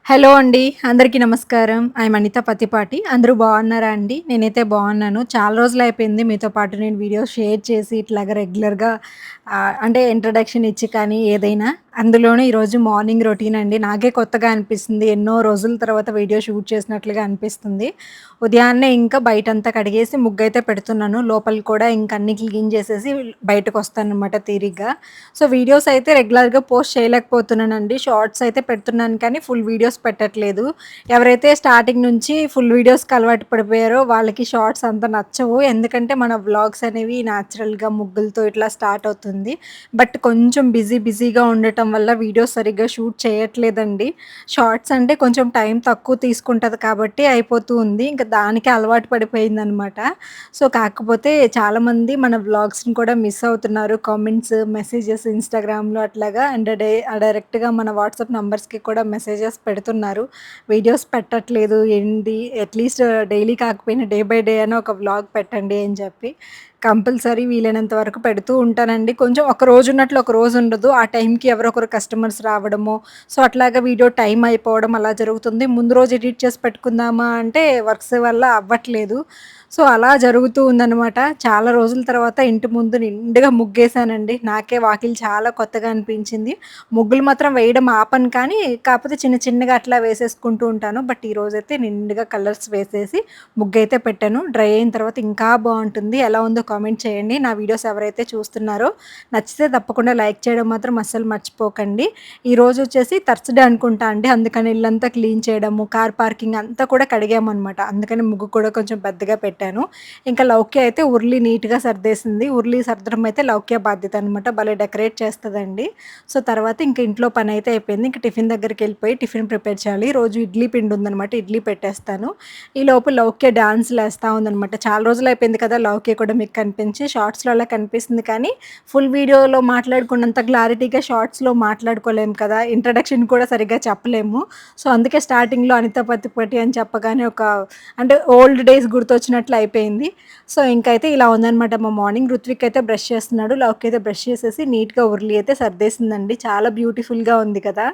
Hello అండి. అందరికీ నమస్కారం. ఐయామ్ అనిత పత్తిపాటి. అందరూ బాగున్నారా అండి? నేనైతే బాగున్నాను. చాలా రోజులైపోయింది మీతో పాటు నేను వీడియోస్ షేర్ చేసి ఇట్లాగా రెగ్యులర్‌గా అంటే ఇంట్రడక్షన్ ఇచ్చి కానీ ఏదైనా. అందులోనూ ఈరోజు మార్నింగ్ రొటీన్ అండి. నాకే కొత్తగా అనిపిస్తుంది. ఎన్నో రోజుల తర్వాత వీడియో షూట్ చేసినట్లుగా అనిపిస్తుంది. ఉదయాన్నే ఇంకా బయటంతా కడిగేసి ముగ్గైతే పెడుతున్నాను. లోపల కూడా ఇంక అన్నీ క్లీన్ చేసేసి బయటకొస్తాననమాట తీరిగ్గా. సో, వీడియోస్ అయితే రెగ్యులర్‌గా పోస్ట్ చేయలేకపోతున్నానండి. షార్ట్స్ అయితే పెడుతున్నాను కానీ ఫుల్ వీడియోస్ పెట్టట్లేదు. ఎవరైతే స్టార్టింగ్ నుంచి ఫుల్ వీడియోస్‌కి అలవాటు పడిపోయారో వాళ్ళకి షార్ట్స్ అంత నచ్చవు. ఎందుకంటే మన వ్లాగ్స్ అనేవి న్యాచురల్‌గా ముగ్గులతో ఇట్లా స్టార్ట్ అవుతుంది. బట్ కొంచెం బిజీగా ఉండటం వల్ల వీడియోస్ సరిగ్గా షూట్ చేయట్లేదండి. షార్ట్స్ అంటే కొంచెం టైం తక్కువ తీసుకుంటది కాబట్టి అయిపోతూ ఉంది. ఇంక దానికే అలవాటు పడిపోయిందనమాట. సో, కాకపోతే చాలామంది మన వ్లాగ్స్‌ని కూడా మిస్ అవుతున్నారు. కామెంట్స్, మెసేజెస్ ఇన్‌స్టాగ్రామ్‌లో అట్లాగా అండ్ డైరెక్ట్‌గా మన వాట్సాప్ నంబర్స్‌కి కూడా మెసేజెస్ పెడుతున్నారు. వీడియోస్ పెట్టట్లేదు ఏంటి అట్‌లీస్ట్ డైలీ కాకపోయినా డే బై డే అయినా ఒక వ్లాగ్ పెట్టండి అని చెప్పి. కంపల్సరీ వీలైనంత వరకు పెడుతూ ఉంటానండి. కొంచెం ఒక రోజు ఉన్నట్లు ఒక రోజు ఉండదు. ఆ టైంకి ఎవరో ఒకరు కస్టమర్స్ రావడమో, సో, అట్లాగా వీడియో టైం అయిపోవడం అలా జరుగుతుంది. ముందు రోజు ఎడిట్ చేసి పెట్టుకుందామా అంటే వర్క్స్ వల్ల అవ్వట్లేదు. సో, అలా జరుగుతూ ఉందనమాట. చాలా రోజుల తర్వాత ఇంటి ముందు నిండుగా ముగ్గేసానండి. నాకే వాకిలి చాలా కొత్తగా అనిపించింది. ముగ్గులు మాత్రం వేయడం ఆపను కానీ, కాకపోతే చిన్నగా అట్లా వేసేసుకుంటూ ఉంటాను. బట్ ఈరోజైతే నిండుగా కలర్స్ వేసేసి ముగ్గైతే పెట్టాను. డ్రై అయిన తర్వాత ఇంకా బావుంటుంది. ఎలా ఉందో కామెంట్ చేయండి. నా వీడియోస్ ఎవరైతే చూస్తున్నారో నచ్చితే తప్పకుండా లైక్ చేయడం మాత్రం అస్సలు మర్చిపోకండి. ఈరోజు వచ్చేసి థర్స్‌డే అనుకుంటా అండి. అందుకని ఇల్లంతా క్లీన్ చేయడము, కార్ పార్కింగ్ అంతా కూడా కడిగామనమాట. అందుకని ముగ్గు కూడా కొంచెం పెద్దగా పెట్టాను. ఇంకా లౌక్య అయితే ఉర్లి నీట్‌గా సర్దేసింది. ఉర్లి సర్దడం అయితే లౌక్య బాధ్యత అనమాట. భలే డెకరేట్ చేస్తదండి. సో, తర్వాత ఇంక ఇంట్లో పనైతే అయిపోయింది. ఇంక టిఫిన్ దగ్గరికెళ్ళిపోయి టిఫిన్ ప్రిపేర్ చేయాలి. రోజు ఇడ్లీ పిండి ఉందనమాట. ఇడ్లీ పెట్టేస్తాను. ఈలోపు లౌక్య డాన్స్‌లేస్తా ఉందనమాట. చాలా రోజులైపోయింది కదా! లౌక్య కూడా మీకు కనిపించి. షార్ట్స్‌లో అలా కనిపిస్తుంది కానీ, ఫుల్ వీడియోలో మాట్లాడుకున్నంత క్లారిటీగా షార్ట్స్‌లో మాట్లాడుకోలేము కదా! ఇంట్రడక్షన్ కూడా సరిగ్గా చెప్పలేము. సో, అందుకే స్టార్టింగ్‌లో అనిత పత్తిపాటి అని చెప్పగానే అంటే ఓల్డ్ డేస్ గుర్తొచ్చినట్లు అయిపోయింది. సో, ఇంకైతే ఇలా ఉందనమాట మా మార్నింగ్. రుత్విక్ అయితే బ్రష్ చేస్తున్నాడు. లౌక్య అయితే బ్రష్ చేసేసి నీట్‌గా ఉర్లి అయితే సర్దేసిందండి. చాలా బ్యూటిఫుల్‌గా ఉంది కదా!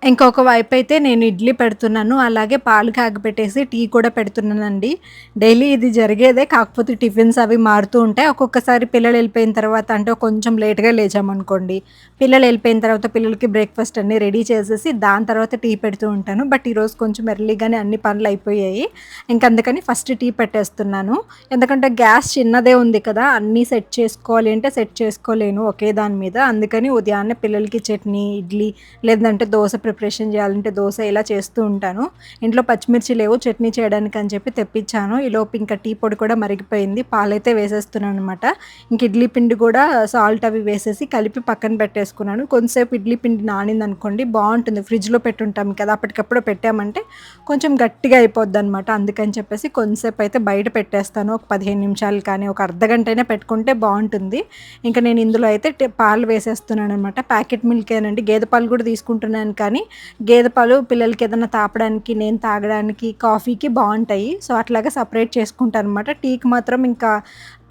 ఇంకొక వైపయితే నేను ఇడ్లీ పెడుతున్నాను. అలాగే పాలు కాగబెట్టేసి టీ కూడా పెడుతున్నానండి. డైలీ ఇది జరిగేదే. కాకపోతే టిఫిన్స్ అవి మారుతూ ఉంటాయి. ఒక్కొక్కసారి పిల్లలెళ్ళిపోయిన తర్వాత అంటే కొంచెం లేట్‌గా లేచామనుకోండి, పిల్లలెళ్ళిపోయిన తర్వాత పిల్లలకి బ్రేక్‌ఫాస్ట్ అన్నీ రెడీ చేసేసి దాని తర్వాత టీ పెడుతూ ఉంటాను. బట్ ఈరోజు కొంచెం ఎర్లీగానే అన్ని పనులయిపోయాయి. ఇంకందుకని ఫస్ట్ టీ పెట్టేస్తున్నాను. ఎందుకంటే గ్యాస్ చిన్నదే ఉంది కదా! అన్నీ సెట్ చేసుకోవాలి అంటే సెట్ చేసుకోలేను ఒకే దాని మీద. అందుకని ఉదయాన్నే పిల్లలకి చట్నీ, ఇడ్లీ లేదంటే దోస ప్రిపరేషన్ చేయాలంటే దోస ఇలా చేస్తూ ఉంటాను. ఇంట్లో పచ్చిమిర్చి లేవు చట్నీ చేయడానికని చెప్పి తెప్పించాను. ఈలోపు ఇంకా టీ పొడి కూడా మరిగిపోయింది. పాలైతే వేసేస్తున్నాననమాట. ఇంక ఇడ్లీ పిండి కూడా సాల్ట్ అవి వేసేసి కలిపి పక్కన పెట్టేసుకున్నాను. కొంతసేపు ఇడ్లీ పిండి నానిందనుకోండి బావుంటుంది. ఫ్రిడ్జ్‌లో పెట్టుంటాం కదా! అప్పటికప్పుడు పెట్టామంటే కొంచెం గట్టిగా అయిపోద్దనమాట. అందుకని చెప్పేసి కొంతసేపు అయితే బయట పెట్టేస్తాను. ఒక 15 నిమిషాలు కానీ, ఒక అర్ధగంటైనా పెట్టుకుంటే బావుంటుంది. ఇంక నేను ఇందులో అయితే పాలు వేసేస్తున్నాననమాట. ప్యాకెట్ మిల్కేనండి. గేదె పాలు కూడా తీసుకుంటున్నాను కానీ, గేదె పాలు పిల్లలకి ఏదన్నా తాపడానికి, నేను తాగడానికి, కాఫీకి బావుంటాయి. సో, అట్లాగా సెపరేట్ చేసుకుంటాననమాట. టీకి మాత్రం ఇంకా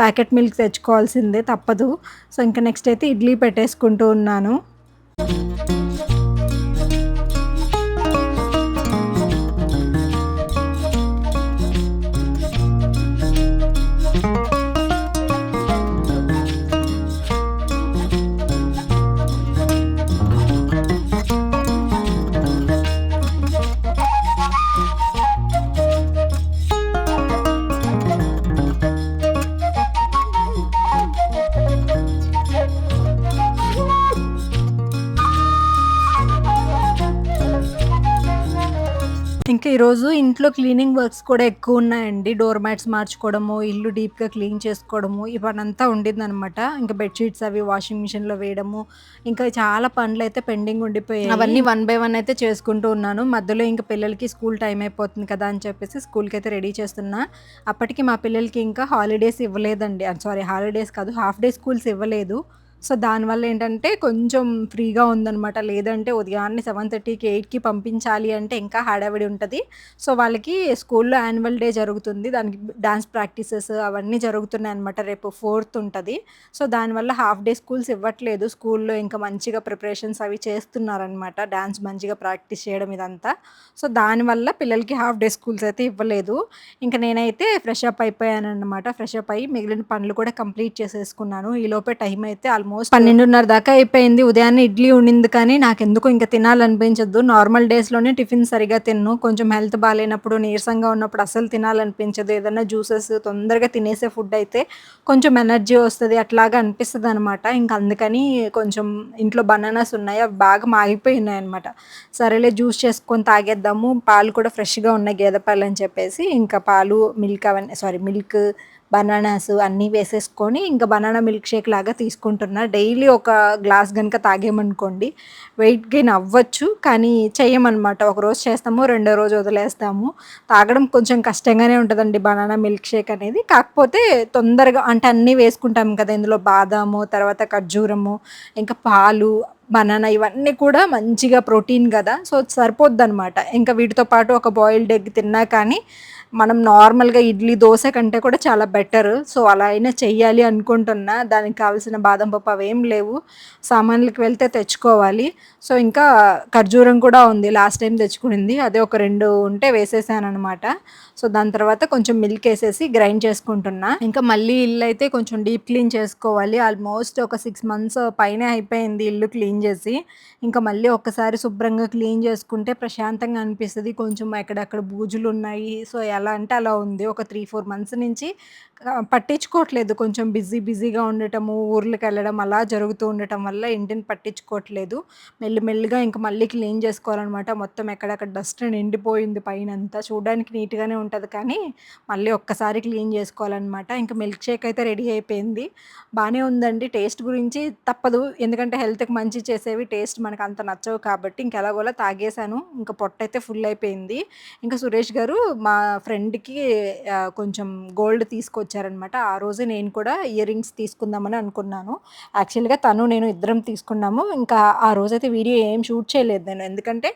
ప్యాకెట్ మిల్క్ తెచ్చుకోవాల్సిందే తప్పదు. సో, ఇంక నెక్స్ట్ అయితే ఇడ్లీ పెట్టేసుకుంటూ ఉన్నాను. ఇంకా ఈరోజు ఇంట్లో క్లీనింగ్ వర్క్స్ కూడా ఎక్కువున్నాయండి. డోర్ మ్యాట్స్ మార్చుకోవడము, ఇల్లు డీప్‌గా క్లీన్ చేసుకోవడము, ఈ పనంతా ఉండిందనమాట. ఇంకా బెడ్‌షీట్స్ అవి వాషింగ్ మిషన్‌లో వేయడము, ఇంకా చాలా పనులైతే పెండింగ్ ఉండిపోయాయి. అవన్నీ వన్ బై వన్ అయితే చేసుకుంటూ ఉన్నాను. మధ్యలో ఇంక పిల్లలకి స్కూల్ టైం అయిపోతుంది కదా! అని చెప్పేసి స్కూల్‌కైతే రెడీ చేస్తున్నా. అప్పటికి మా పిల్లలకి ఇంకా హాలిడేస్ ఇవ్వలేదండి. సారీ హాలిడేస్ కాదు హాఫ్ డే స్కూల్స్ ఇవ్వలేదు. సో, దానివల్ల ఏంటంటే కొంచెం ఫ్రీగా ఉందనమాట. లేదంటే ఉదయాన్నే 7:30కి, 8కి పంపించాలి అంటే ఇంకా హడావిడి ఉంటది. సో, వాళ్ళకి స్కూల్‌లో యాన్యువల్ డే జరుగుతుంది. దానికి డాన్స్ ప్రాక్టీసెస్ అవన్నీ జరుగుతున్నాయనమాట. రేపు 4థ్ ఉంటది. సో, దానివల్ల హాఫ్ డే స్కూల్స్ ఇవ్వట్లేదు. స్కూల్‌లో ఇంకా మంచిగా ప్రిపరేషన్స్ అవి చేస్తున్నారనమాట. డాన్స్ మంచిగా ప్రాక్టీస్ చేయడం ఇదంతా. సో, దానివల్ల పిల్లలకి హాఫ్ డే స్కూల్స్ అయితే ఇవ్వలేదు. ఇంక నేనైతే ఫ్రెష్ అప్ అయిపోయాననమాట. ఫ్రెష్ అప్ అయ్యి మిగిలిన పనులు కూడా కంప్లీట్ చేసేసుకున్నాను. ఈలోపే టైం అయితే ఆల్మోస్ట్ 12:30 దాకా అయిపోయింది. ఉదయాన్నే ఇడ్లీ ఉండింది కానీ నాకెందుకో ఇంక తినాలనిపించదు. నార్మల్ డేస్‌లోనే టిఫిన్ సరిగ్గా తినను. కొంచెం హెల్త్ బాలేనప్పుడు, నీరసంగా ఉన్నప్పుడు అస్సలు తినాలనిపించదు. ఏదన్నా జ్యూసెస్ తొందరగా తినేసే ఫుడ్ అయితే కొంచెం ఎనర్జీ వస్తది. అట్లాగా అనిపిస్తదనమాట. ఇంక అందుకని కొంచెం ఇంట్లో బనానాస్ ఉన్నాయి. అవి బాగా మాగిపోయి ఉన్నాయన్నమాట. సరేలే జ్యూస్ చేసుకొని తాగేద్దాము. పాలు కూడా ఫ్రెష్‌గా ఉన్నాయి గేదె పాలని చెప్పేసి ఇంకా పాలు, మిల్క్, బనానాస్ అన్నీ వేసేసుకొని ఇంకా బనానా మిల్క్ షేక్ లాగా తీసుకుంటున్నా. డైలీ ఒక గ్లాస్ గనుక తాగామనుకోండి వెయిట్ గెయిన్ అవ్వచ్చు. కానీ చెయ్యమనమాట. ఒకరోజు చేస్తాము, రెండో రోజు వదిలేస్తాము. తాగడం కొంచెం కష్టంగానే ఉంటదండి బనానా మిల్క్ షేక్ అనేది. కాకపోతే తొందరగా అంటే అన్నీ వేసుకుంటాం కదా! ఇందులో బాదాము, తర్వాత ఖర్జూరము, ఇంకా పాలు, బనానా ఇవన్నీ కూడా మంచిగా ప్రోటీన్ గదా! సో, సరిపోద్దనమాట. ఇంకా వీటితో పాటు ఒక బాయిల్డ్ ఎగ్ తిన్నా కానీ మనం నార్మల్‌గా ఇడ్లీ, దోస కంటే కూడా చాలా బెటరు. సో, అలా అయినా చెయ్యాలి అనుకుంటున్నా. దానికి కావాల్సిన బాదం పప్పు అవేం లేవు. సామాన్లకి వెళ్తే తెచ్చుకోవాలి. సో, ఇంకా ఖర్జూరం కూడా ఉంది. లాస్ట్ టైమ్ తెచ్చుకునింది. అదే ఒక 2 ఉంటే వేసేసాననమాట. సో, దాని తర్వాత కొంచెం మిల్క్ ఏసేసి గ్రైండ్ చేసుకుంటున్నా. ఇంకా మళ్ళీ ఇల్లయితే కొంచెం డీప్ క్లీన్ చేసుకోవాలి. ఆల్మోస్ట్ ఒక 6 మంత్స్ పైనే అయిపోయింది ఇల్లు క్లీన్ జేసి. ఇంకా మళ్ళీ ఒక్కసారి శుభ్రంగా క్లీన్ చేసుకుంటే ప్రశాంతంగా అనిపిస్తది. కొంచెం ఎక్కడెక్కడ బూజులున్నాయి. సో, ఎలా అంటే అలా ఉంది. ఒక 3, 4 మంత్స్ నుంచి పట్టించుకోవట్లేదు. కొంచెం బిజీగా ఉండటము, ఊర్లకెళ్ళడం అలా జరుగుతూ ఉండటం వల్ల ఇంటిని పట్టించుకోవట్లేదు. మెల్లిగా ఇంక మళ్ళీ క్లీన్ చేసుకోవాలనమాట. మొత్తం ఎక్కడెక్కడ డస్ట్ నిండిపోయింది పైనంతా. చూడడానికి నీట్‌గానే ఉంటది కానీ, మళ్ళీ ఒక్కసారి క్లీన్ చేసుకోవాలనమాట. ఇంక మిల్క్ షేక్ అయితే రెడీ అయిపోయింది. బానే ఉందండి. టేస్ట్ గురించి తప్పదు. ఎందుకంటే హెల్త్‌కి మంచి చేసేవి టేస్ట్ మనకంత నచ్చవు కాబట్టి ఇంక ఎలాగోలా తాగేసాను. ఇంక పొట్టయితే ఫుల్ అయిపోయింది. ఇంకా సురేష్ గారు మా ఫ్రెండ్‌కి కొంచెం గోల్డ్ తీసుకొచ్చారనమాట. ఆ రోజే నేను కూడా ఇయర్ రింగ్స్ తీసుకుందామని అనుకున్నాను. యాక్చువల్‌గా తను, నేను ఇద్దరం తీసుకున్నాము. ఇంకా ఆ రోజైతే వీడియో ఏం షూట్ చేయలేదు నేను. ఎందుకంటే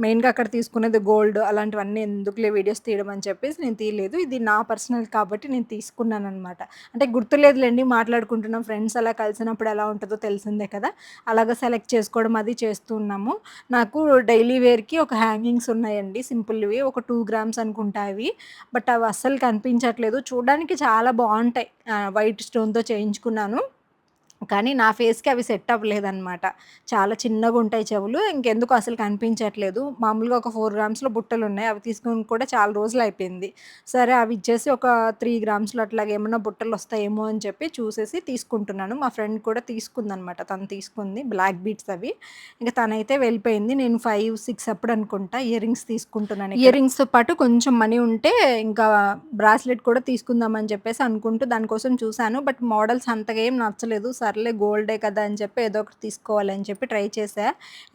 మెయిన్‌గా అక్కడ తీసుకున్నది గోల్డ్ అలాంటివన్నీ ఎందుకులే వీడియోస్ తీయడం అని చెప్పేసి నేను తీయలేదు. ఇది నా పర్సనల్ కాబట్టి నేను తీసుకున్నాననమాట. అంటే గుర్తులేదులెండి మాట్లాడుకుంటున్నాం. ఫ్రెండ్స్ అలా కలిసినప్పుడు ఎలా ఉంటదో తెలిసిందే కదా! అలాగా సెలెక్ట్ చేసుకోవడం అది చేస్తూ ఉన్నాము. నాకు డైలీ వేర్‌కి ఒక హ్యాంగింగ్స్ ఉన్నాయండి సింపుల్‌వి. ఒక 2 గ్రామ్స్ అనుకుంటా అవి. బట్ అవి అస్సలు కనిపించట్లేదు. చూడడానికి చాలా బావుంటాయి. వైట్ స్టోన్‌తో చేయించుకున్నాను. కానీ నా ఫేస్‌కి అవి సెట్ అవ్వలేదనమాట. చాలా చిన్నగుంటాయి చెవులు. ఇంకెందుకో అసలు కనిపించట్లేదు. మామూలుగా ఒక 4 గ్రామ్స్‌లో బుట్టలున్నాయి. అవి తీసుకొని కూడా చాలా రోజులయిపోయింది. సరే అవి ఇచ్చేసి ఒక 3 గ్రామ్స్‌లో అట్లాగా ఏమన్నా బుట్టలొస్తాయేమో అని చెప్పి చూసేసి తీసుకుంటున్నాను. మా ఫ్రెండ్ కూడా తీసుకుందనమాట. తను తీసుకుంది బ్లాక్ బీడ్స్ అవి. ఇంక తనైతే వెళ్ళిపోయింది. నేను 5, 6 అప్పుడనుకుంటా ఇయర్ రింగ్స్ తీసుకుంటున్నాను ఇక్కడ. ఇయర్ రింగ్స్‌తో పాటు కొంచెం మనీ ఉంటే ఇంకా బ్రాస్లెట్ కూడా తీసుకుందామని చెప్పేసి అనుకుంటూ దానికోసం చూసాను. బట్ మోడల్స్ అంతగా ఏం నచ్చలేదు. సర్లే గోల్డే కదా అని చెప్పి ఏదో ఒకటి తీసుకోవాలని చెప్పి ట్రై చేశా.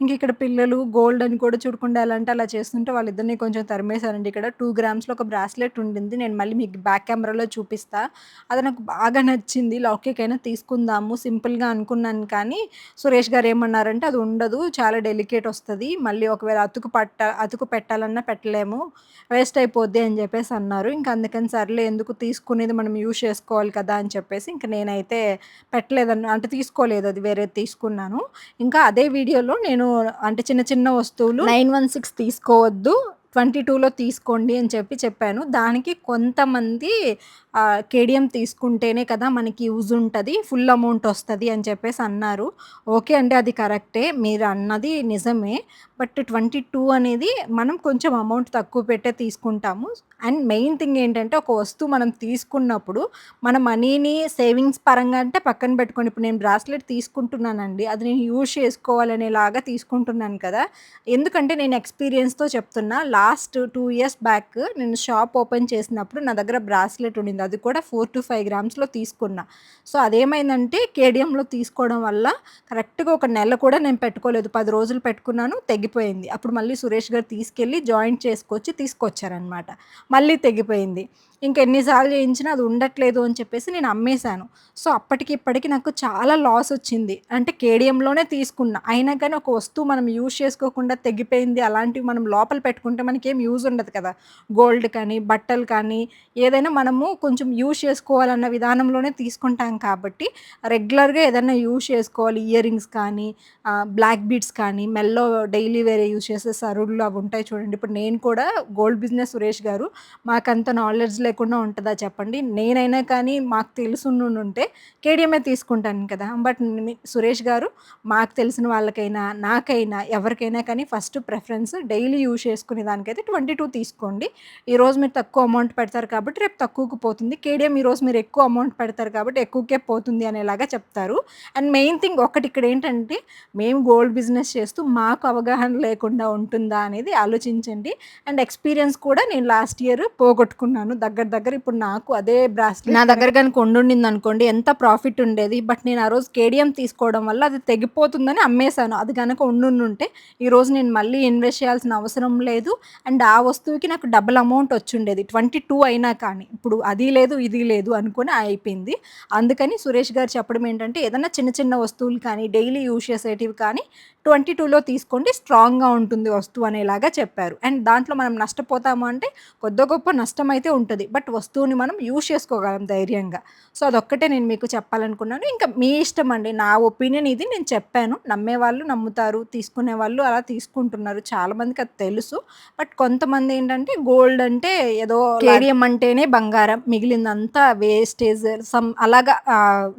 ఇంకిక్కడ పిల్లలు గోల్డ్ అని కూడా చూడకుండా ఎలా అంటే అలా చేస్తుంటే వాళ్ళిద్దరిని కొంచెం తరిమేశానండి. ఇక్కడ 2 గ్రామ్స్‌లో ఒక బ్రాస్లెట్ ఉండింది. నేను మళ్ళీ మీకు బ్యాక్ కెమెరాలో చూపిస్తా. అది నాకు బాగా నచ్చింది. లాకెట్‌కైనా తీసుకుందాము సింపుల్‌గా అనుకున్నాను కానీ సురేష్ గారు ఏమన్నారంటే, "అది ఉండదు. చాలా డెలికేట్ ఒస్తది. మళ్ళీ ఒకవేళ అతుకు పెట్టాలన్నా పెట్టలేము. వేస్ట్ అయిపోద్ది" అని జెప్పేసి అన్నారు. ఇంక అందుకని సర్లే ఎందుకు తీసుకునేది మనం యూజ్ చేసుకోవాలి కదా! అని చెప్పేసి ఇంక నేనైతే అంటే తీసుకోలేదు అది వేరేది తీసుకున్నాను. ఇంకా అదే వీడియోలో నేను అంటే చిన్న చిన్న వస్తువులు 916 తీసుకోవద్దు. 22లో తీసుకోండి అని చెప్పి చెప్పాను. దానికి కొంతమంది కేడీఎం తీసుకుంటేనే కదా మనకి యూజ్ ఉంటది. ఫుల్ అమౌంట్ ఒస్తది అని చెప్పేసి అన్నారు. ఓకే అండి. అది కరెక్టే. మీరన్నది నిజమే. బట్ 22 అనేది మనం కొంచెం అమౌంట్ తక్కువ పెట్టే తీసుకుంటాము. అండ్ మెయిన్ థింగ్ ఏంటంటే ఒక వస్తువు మనం తీసుకున్నప్పుడు మన మనీని సేవింగ్స్ పరంగా అంటే పక్కన పెట్టుకోండి. ఇప్పుడు నేను బ్రాస్లెట్ తీసుకుంటున్నానండి. అది నేను యూజ్ చేసుకోవాలనేలాగా తీసుకుంటున్నాను కదా! ఎందుకంటే నేను ఎక్స్‌పీరియన్స్‌తో చెప్తున్నా. లాస్ట్ 2 ఇయర్స్ బ్యాక్ నేను షాప్ ఓపెన్ చేసినప్పుడు నా దగ్గర బ్రాస్లెట్ ఉండింది. అది కూడా 4-5 గ్రామ్స్‌లో తీసుకున్నా. సో, అదేమైందంటే కేడీఎంలో తీసుకోవడం వల్ల కరెక్ట్‌గా ఒక నెల కూడా నేను పెట్టుకోలేదు. 10 రోజులు పెట్టుకున్నాను తెగిపోయింది. అప్పుడు మళ్ళీ సురేష్ గారు తీసుకెళ్ళి జాయింట్ చేసుకొచ్చి తీసుకొచ్చారనమాట. మళ్ళీ తెగిపోయింది. ఇంకెన్నిసార్లు చేయించినా అది ఉండట్లేదు అని చెప్పేసి నేను అమ్మేశాను. సో, అప్పటికి ఇప్పటికి నాకు చాలా లాసొచ్చింది. అంటే కేడీఎంలోనే తీసుకున్నా. అయినా కానీ ఒక వస్తువు మనం యూజ్ చేసుకోకుండా తెగిపోయింది అలాంటివి మనం లోపల పెట్టుకుంటే మనకేం యూజ్ ఉండదు కదా! గోల్డ్ కానీ, బట్టలు కానీ ఏదైనా మనము కొంచెం యూజ్ చేసుకోవాలన్న విధానంలోనే తీసుకుంటాం కాబట్టి, రెగ్యులర్‌గా ఏదైనా యూజ్ చేసుకోవాలి. ఇయర్ రింగ్స్ కానీ, బ్లాక్ బీడ్స్ కానీ, మెడలో డైలీ వేర్ యూజ్ చేసే సరులు అవి ఉంటాయి చూడండి. ఇప్పుడు నేను కూడా గోల్డ్ బిజినెస్ సురేష్ గారు మాకంత నాలెడ్జ్ లేకుండా ఉంటదా చెప్పండి? నేనైనా కానీ మాకు తెలిసుండుంటే కేడీఎమే తీసుకుంటాను కదా! బట్ సురేష్ గారు మాకు తెలిసిన వాళ్ళకైనా, నాకైనా, ఎవరికైనా కానీ ఫస్ట్ ప్రిఫరెన్స్ డైలీ యూజ్ చేసుకునే దానికైతే 22 తీసుకోండి. ఈరోజు మీరు తక్కువ అమౌంట్ పెడతారు కాబట్టి రేపు తక్కువకు పోతుంది. కేడీఎం ఈరోజు మీరు ఎక్కువ అమౌంట్ పెడతారు కాబట్టి ఎక్కువకే పోతుంది అనేలాగా చెప్తారు. అండ్ మెయిన్ థింగ్ ఒకటి ఇక్కడేంటంటే మేము గోల్డ్ బిజినెస్ చేస్తూ మాకు అవగాహన లేకుండా ఉంటుందా అనేది ఆలోచించండి. అండ్ ఎక్స్‌పీరియన్స్ కూడా నేను లాస్ట్ ఇయర్ పోగొట్టుకున్నాను. దగ్గర దగ్గర ఇప్పుడు నాకు అదే బ్రాస్లెట్ నా దగ్గర గనుక ఉండుండిందనుకోండి ఎంత ప్రాఫిట్ ఉండేది. బట్ నేను ఆ రోజు కేడీఎం తీసుకోవడం వల్ల అది తెగిపోతుందని అమ్మేశాను. అది గనక ఉండుండుంటే ఈరోజు నేను మళ్ళీ ఇన్వెస్ట్ చేయాల్సిన అవసరం లేదు. అండ్ ఆ వస్తువుకి నాకు డబుల్ అమౌంట్ వచ్చుండేది. 22 అయినా కానీ. ఇప్పుడు అది లేదు, ఇది లేదు అనుకోని అయిపోయింది. అందుకని సురేష్ గారు చెప్పడం ఏంటంటే ఏదన్నా చిన్న చిన్న వస్తువులు కానీ, డైలీ యూజ్ చేసేటివి కానీ 22లో తీసుకోండి స్ట్రాంగ్‌గా ఉంటుంది వస్తువు అనేలాగా చెప్పారు. అండ్ దాంట్లో మనం నష్టపోతాము అంటే కొద్దో గొప్ప నష్టమైతే ఉంటది. బట్ వస్తువుని మనం యూజ్ చేసుకోగలం ధైర్యంగా. సో, అదొక్కటే నేను మీకు చెప్పాలనుకున్నాను. ఇంకా మీ ఇష్టం అండి. నా ఒపీనియన్ ఇది నేను చెప్పాను. నమ్మేవాళ్ళు నమ్ముతారు. తీసుకునేవాళ్ళు అలా తీసుకుంటున్నారు. చాలామందికి అది తెలుసు. బట్ కొంతమందేంటంటే గోల్డ్ అంటే ఏదో కేడీఎం అంటేనే బంగారం. మిగిలిందంతా వేస్టేజ్ అలాగా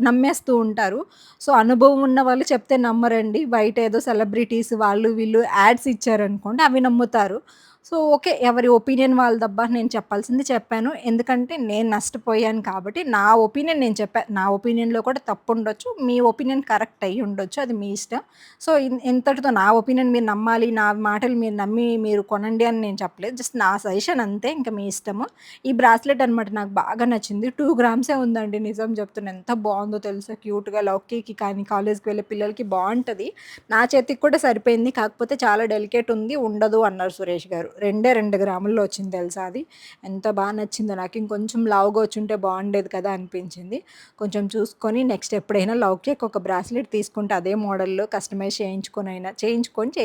నమ్మేస్తూ ఉంటారు. సో, అనుభవం ఉన్న వాళ్ళు చెప్తే నమ్మరండి. బయట ఏదో సెలబ్రిటీస్ వాళ్ళు వీళ్ళు యాడ్స్ ఇచ్చారనుకోండి అవి నమ్ముతారు. So, okay. ఎవరి ఒపీనియన్ వాళ్ళదబ్బా! నేను చెప్పాల్సింది చెప్పాను. ఎందుకంటే నేను నష్టపోయాను కాబట్టి నా ఒపీనియన్ నేను చెప్పా. నా ఒపీనియన్‌లో కూడా తప్పుండొచ్చు. మీ ఒపీనియన్ కరెక్ట్ అయ్యి ఉండొచ్చు. అది మీ ఇష్టం. సో, ఇంతటితో నా ఒపీనియన్ మీరు నమ్మాలి, నా మాటలు మీరు నమ్మి మీరు కొనండి అని నేను చెప్పలేదు. జస్ట్ నా సజెషన్ అంతే. ఇంక మీ ఇష్టము. ఈ బ్రాస్లెట్ అనమాట నాకు బాగా నచ్చింది. 2 గ్రామ్సే ఉందండి నిజం చెప్తున్నా. ఎంత బావుందో తెలుసా? క్యూట్‌గా లౌకీకి కానీ, కాలేజ్‌కి వెళ్ళే పిల్లలకి బావుంటది. నా చేతికి కూడా సరిపోయింది. కాకపోతే చాలా డెలికేట్ ఉంది. ఉండదు అన్నారు సురేష్ గారు. 2 గ్రాముల్లో వచ్చింది తెలుసా అది. ఎంత నచ్చిందో నాకు. ఇంకొంచెం లావుగా వచ్చుంటే బావుండేది కదా అనిపించింది. కొంచెం చూసుకొని నెక్స్ట్ ఎప్పుడైనా లౌక్యకి ఒక బ్రాస్లెట్ తీసుకుంటే అదే మోడల్‌లో కస్టమైజ్ చేయించుకుంటే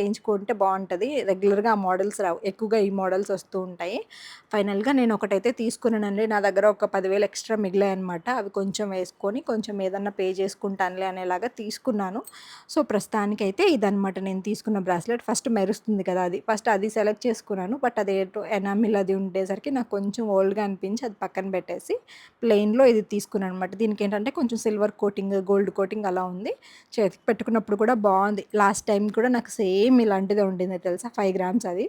బావుంటది. రెగ్యులర్‌గా ఆ మోడల్స్ రావు. ఎక్కువగా ఈ మోడల్స్ వస్తూ ఉంటాయి. ఫైనల్‌గా నేను ఒకటైతే తీసుకున్నానండి. నా దగ్గర ఒక 10,000 ఎక్స్ట్రా మిగిలాయన్నమాట. అవి కొంచెం వేసుకొని కొంచెం ఏదన్నా పే చేసుకుంటానులే అనేలాగా తీసుకున్నాను. సో, ప్రస్తుతానికైతే ఇదనమాట నేను తీసుకున్న బ్రాస్లెట్. ఫస్ట్ మెరుస్తుంది కదా అది. ఫస్ట్ అది సెలెక్ట్ చేసుకున్నాను. బట్ అదేంటో ఎనామిల్ అది ఉండేసరికి నాకు కొంచెం ఓల్డ్‌గా అనిపించి అది పక్కన పెట్టేసి ప్లెయిన్‌లో ఇది తీసుకున్నాననమాట. దీనికేంటంటే కొంచెం సిల్వర్ కోటింగ్, గోల్డ్ కోటింగ్ అలా ఉంది. చేతికి పెట్టుకున్నప్పుడు కూడా బావుంది. లాస్ట్ టైం కూడా నాకు సేమ్ ఇలాంటిదే ఉండింది తెలుసా? 5 గ్రామ్స్ అది.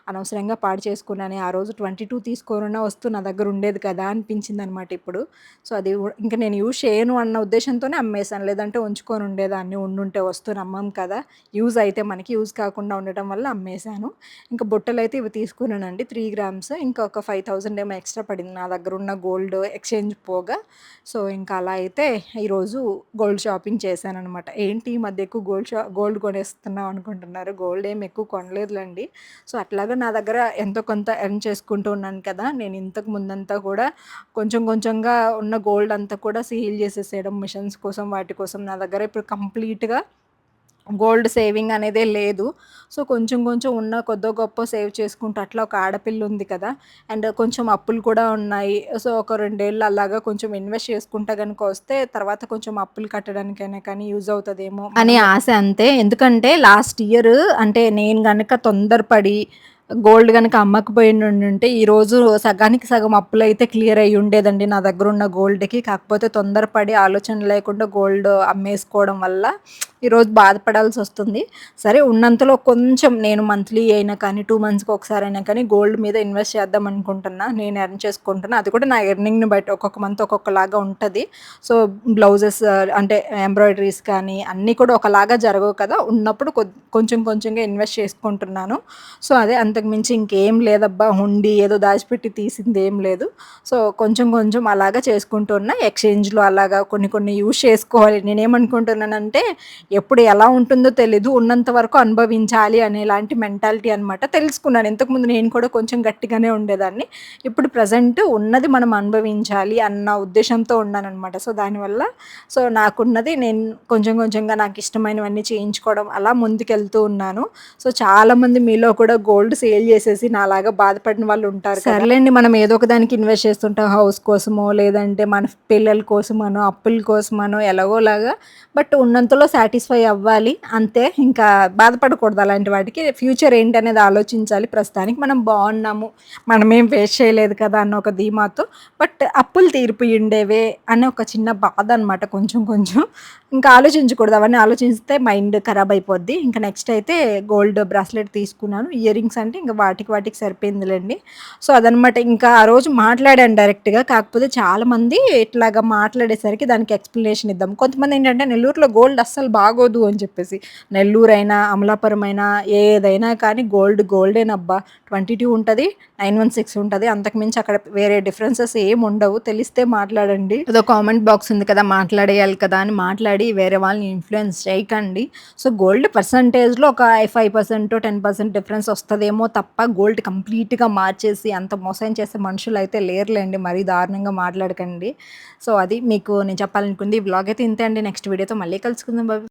అనవసరంగా పాడు చేసుకున్నానే. ఆ రోజు 22 తీసుకోనున్న వస్తువు నా దగ్గర ఉండేది కదా అనిపించిందనమాట ఇప్పుడు. సో, అది ఇంక నేను యూజ్ చేయను అన్న ఉద్దేశంతోనే అమ్మేశాను. లేదంటే ఉంచుకొని ఉండేదాన్ని. ఉండుంటే వస్తువుని అమ్మం కదా! యూజ్ అయితే మనకి యూజ్ కాకుండా ఉండటం వల్ల అమ్మేశాను. ఇంకా బుట్టలైతే ఇవి తీసుకున్నానండి 3 గ్రామ్స్. ఇంకా ఒక 5,000 ఏమో ఎక్స్ట్రా పడింది నా దగ్గరున్న గోల్డ్ ఎక్స్‌చేంజ్ పోగా. సో, ఇంకా అలా అయితే ఈరోజు గోల్డ్ షాపింగ్ చేశాననమాట. ఏంటి ఈ మధ్య ఎక్కువ గోల్డ్ కొనేస్తున్నావు అనుకుంటున్నారు. గోల్డ్ ఏమి ఎక్కువ కొనలేదులెండి. సో, అట్లాగా నా దగ్గర ఎంతో కొంత ఎర్న్ చేసుకుంటూ ఉన్నాను కదా! నేను ఇంతకు ముందంతా కూడా కొంచెం కొంచెంగా ఉన్న గోల్డ్ అంతా కూడా సీల్ చేసేసేయడం మిషన్స్ కోసం, వాటి కోసం నా దగ్గర ఇప్పుడు కంప్లీట్‌గా గోల్డ్ సేవింగ్ అనేదే లేదు. సో, కొంచెం కొంచెం ఉన్న కొద్దో గొప్పో సేవ్ చేసుకుంటూ అట్లా ఒక ఆడపిల్ల ఉంది కదా! అండ్ కొంచెం అప్పులు కూడా ఉన్నాయి. సో, ఒక 2 ఏళ్ళు అలాగా కొంచెం ఇన్వెస్ట్ చేసుకుంటే గనుక వస్తే తర్వాత కొంచెం అప్పులు కట్టడానికైనా కానీ యూజ్ అవుతదేమో అని ఆశ అంతే. ఎందుకంటే లాస్ట్ ఇయర్ అంటే నేను గనక తొందరపడి గోల్డ్ గనక అమ్మకపోయిండుంటే ఈరోజు సగానికి సగం అప్పులైతే క్లియర్ అయ్యి ఉండేదండి నా దగ్గరున్న గోల్డ్‌కి. కాకపోతే తొందరపడి ఆలోచన లేకుండా గోల్డ్ అమ్మేసుకోవడం వల్ల ఈరోజు బాధపడాల్సొస్తుంది. సరే ఉన్నంతలో కొంచెం నేను మంత్లీ అయినా కానీ 2 మంత్స్‌కి ఒకసారైనా కానీ గోల్డ్ మీద ఇన్వెస్ట్ చేద్దాం అనుకుంటున్నా. నేను ఎర్న్ చేసుకుంటున్నా. అది కూడా నా ఎర్నింగ్‌ని బట్టి ఒక్కొక్క మంత్ ఒక్కొక్కలాగా ఉంటది. సో, బ్లౌజెస్ అంటే ఎంబ్రాయిడరీస్ కానీ అన్నీ కూడా ఒకలాగా జరగవు కదా! ఉన్నప్పుడు కొంచెం కొంచెంగా ఇన్వెస్ట్ చేసుకుంటున్నాను. సో, అదే అంత అంతకు మించి ఇంకేం లేదబ్బా, హుండీ ఏదో దాచిపెట్టి తీసింది ఏం లేదు. సో కొంచెం కొంచెం అలాగా చేసుకుంటూ ఉన్న ఎక్స్చేంజ్లో అలాగా కొన్ని కొన్ని యూజ్ చేసుకోవాలి. నేనేమనుకుంటున్నానంటే ఎప్పుడు ఎలా ఉంటుందో తెలీదు, ఉన్నంత వరకు అనుభవించాలి అనేలాంటి మెంటాలిటీ అనమాట. తెలుసుకున్నాను, ఇంతకుముందు నేను కూడా కొంచెం గట్టిగానే ఉండేదాన్ని. ఇప్పుడు ప్రజెంట్ ఉన్నది మనం అనుభవించాలి అన్న ఉద్దేశంతో ఉన్నాననమాట. సో దానివల్ల నాకున్నది నేను కొంచెం కొంచెంగా నాకు ఇష్టమైనవన్నీ చేయించుకోవడం అలా ముందుకెళ్తూ ఉన్నాను. సో చాలామంది మీలో కూడా గోల్డ్ సేల్ చేసేసి నాలాగా బాధపడిన వాళ్ళు ఉంటారు కదా. సర్లేండి, మనం ఏదో ఒక దానికి ఇన్వెస్ట్ చేస్తుంటాం, హౌస్ కోసమో లేదంటే మన పిల్లల కోసమనో అప్పుల కోసమనో ఎలాగోలాగా. బట్ ఉన్నంతలో సాటిస్ఫై అవ్వాలి అంతే, ఇంకా బాధపడకూడదు అలాంటి వాటికి. ఫ్యూచర్ ఏంటనేది ఆలోచించాలి. ప్రస్తుతానికి మనం బాగున్నాము, మనమేం ఫేస్ చేయలేదు కదా అన్న ఒక ధీమాతో. బట్ అప్పులు తీరిపోయి ఉండేవే అనే ఒక చిన్న బాధ అనమాట కొంచెం కొంచెం. ఇంకా ఆలోచించకూడదు, అవన్నీ ఆలోచిస్తే మైండ్ ఖరాబ్ అయిపోద్ది. ఇంకా నెక్స్ట్ అయితే గోల్డ్ బ్రాస్లెట్ తీసుకున్నాను. ఇయర్ రింగ్స్ అంటే ఇంకా వాటికి సరిపోయిందిలేండి. సో అదనమాట. ఇంకా ఆ రోజు మాట్లాడాను డైరెక్ట్గా, కాకపోతే చాలామంది ఇట్లాగా మాట్లాడేసరికి దానికి ఎక్స్ప్లెనేషన్ ఇద్దాం. కొంతమంది ఏంటంటే నెల్లూరులో గోల్డ్ అస్సలు బాగోదు అని చెప్పేసి, నెల్లూరు అయినా అమలాపురం అయినా ఏదైనా కానీ గోల్డేనబ్బా. 22 ఉంటుంది, 916 ఉంటుంది, అంతకుమించి అక్కడ వేరే డిఫరెన్సెస్ ఏమి ఉండవు. తెలిస్తే మాట్లాడండి. ఏదో కామెంట్ బాక్స్ ఉంది కదా మాట్లాడేయాలి కదా అని మాట్లాడి వేరే వాళ్ళని ఇన్ఫ్లుయెన్స్ చేయకండి. సో గోల్డ్ పర్సంటేజ్లో ఒక 5% 10% డిఫరెన్స్ వస్తుందేమో తప్ప గోల్డ్ కంప్లీట్గా మార్చేసి అంత మోసం చేసే మనుషులు అయితే లేరులేండి. మరీ దారుణంగా మాట్లాడకండి. సో అది మీకు నేను చెప్పాలనుకుంది. ఈ వ్లాగ్ అయితే ఇంతే అండి. నెక్స్ట్ వీడియోతో మళ్ళీ కలుసుకుందాం. బాయ్.